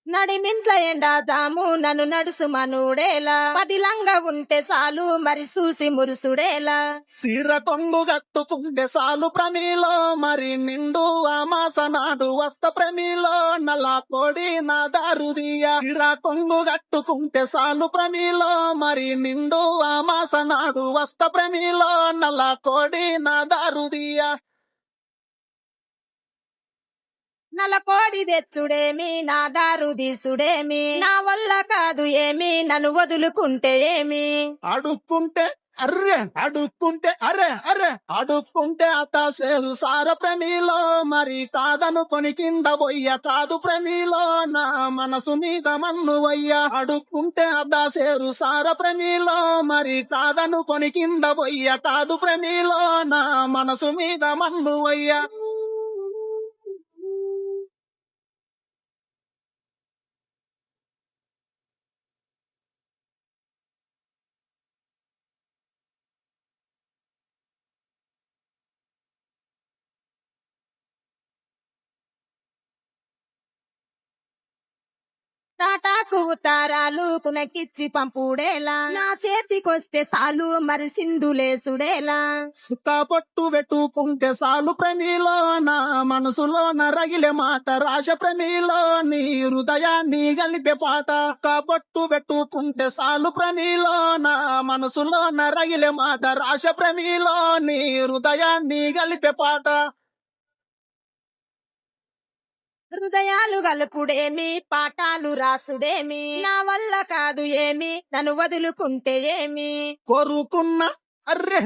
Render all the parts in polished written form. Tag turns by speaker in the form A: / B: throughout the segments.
A: నడిమింట్ల ఎండాదాము నన్ను నడుసు మనుడేలా పదిలంగా ఉంటే చాలు మరి చూసి మురుసుడేలా
B: సీర కొంగు కట్టుకుంటే సాలు ప్రమీలో మరి నిండు అమాస నాడు వస్త ప్రమీలో నల్ల కోడి నా దారుదియ సీర కొంగు కట్టుకుంటే సాలు ప్రమీలో మరి నిండు అమాస నాడు వస్త ప్రమీలో నల్ల కోడి నా దారుదియ
A: నలకోడి తెచ్చుడేమి నా దారు తీసుడేమి నా వల్ల కాదు ఏమి నన్ను వదులుకుంటే ఏమి
B: అడుక్కుంటే అర్రే అడుక్కుంటే అరే అరే అడుక్కుంటే అతాసేరు సార ప్రమీలో మరి కాదను కొని కింద పోయ్య కాదు ప్రమీలో నా మనసు మీద మన్ను వయ్య అడుక్కుంటే అతాసేరు సార ప్రమీలో మరి కాదను కొని కింద పోయ్య కాదు ప్రమీలో నా మనసు మీద మన్ను వయ్య
A: తాటాకు ఉతారాలు కునకిచ్చి పంపుడేలా నా చేతికొస్తే సాలు మరి సింధులేసుడేలా
B: సుక్క పొట్టు పెట్టుకుంటే సాలు ప్రమీలో నా మనసులో నరగిలే మాట రాశ ప్రమీలో నీ హృదయాన్ని గలిపే పాట సుక్క పొట్టు పెట్టుకుంటే సాలు ప్రమీలో నా మనసులో నరగిలే మాట రాశ ప్రమీలో నీ హృదయాన్ని గలిపే పాట
A: హృదయాలు గలుపుడేమి పాఠాలు రాసుడేమి నా వల్ల కాదు ఏమి నన్ను వదులుకుంటే ఏమి
B: కోరుకున్న అరే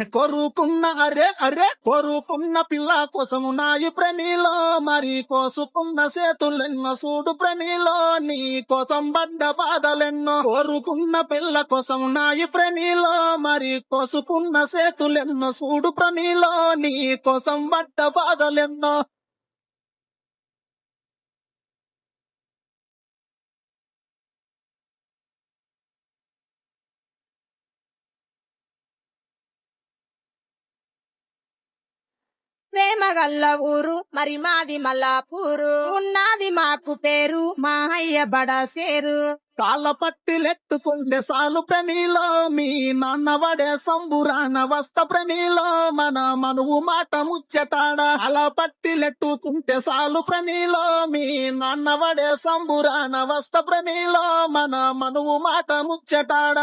B: కోరుకున్న పిల్ల కోసము నాయి ప్రమీలో మరి కోసుకున్న చేతులెన్నో చూడు ప్రమీలో నీ కోసం పడ్డ బాధలెన్నో కోరుకున్న పిల్ల కోసము నాయి ప్రమీలో మరి కోసుకున్న చేతులెన్నో చూడు ప్రమీలో నీ కోసం పడ్డ బాధలెన్నో
A: ప్రేమ గల్ల ఊరు మరి మాది మల్లాపూరు ఉన్నది మాకు పేరు మా అయ్య బడాసేరు
B: కాళ్ళ పట్టిలెట్టుకుంటే సాలు ప్రమీలో మీ నాన్న వడే సంబురాన వస్త ప్రమీలో మన మనువు మాట ముచ్చటాడ అలా పట్టిలెట్టుకుంటే సాలు ప్రమీలో మీ నాన్న వడే సంబురాన వస్త ప్రమీలో మన మనువు మాట ముచ్చటాడ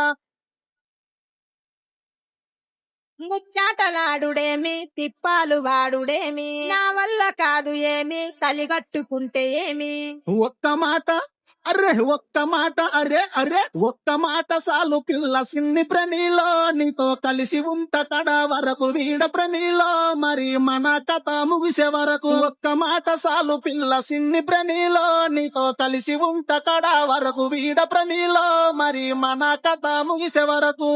A: ముచ్చాటలాడుడేమి తిప్పాలు వాడుడేమి నా వల్ల కాదు ఏమి తలిగట్టుకుంటే ఏమి
B: ఒక్క మాట ఒక్క మాట సాలు పిల్ల సిన్ని ప్రమీలో నీతో కలిసి ఉంట కడ వరకు వీడ ప్రమీలో మరి మన కథ ముగిసే వరకు ఒక్క మాట సాలు పిల్ల సిన్ని ప్రమీలో నీతో కలిసి ఉంట కడ వరకు వీడ ప్రమీలో మరి మన కథ ముగిసే వరకు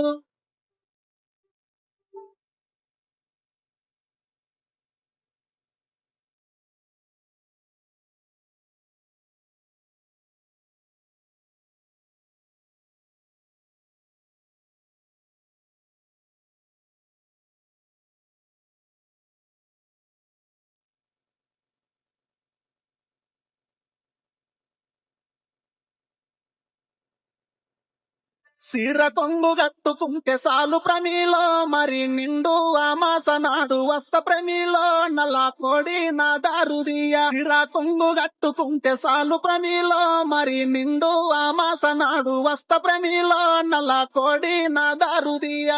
B: సీర కొంగు కట్టుకుంటే సాలు ప్రమీలో మరి నిండు అమాస నాడు వస్త ప్రమీలో నల్ల కోడి నా దారుదియ సీర కొంగు కట్టుకుంటే సాలు ప్రమీలో మరి నిండు అమాస నాడు వస్త ప్రమీలో నల్ల కోడి నా దారుదియ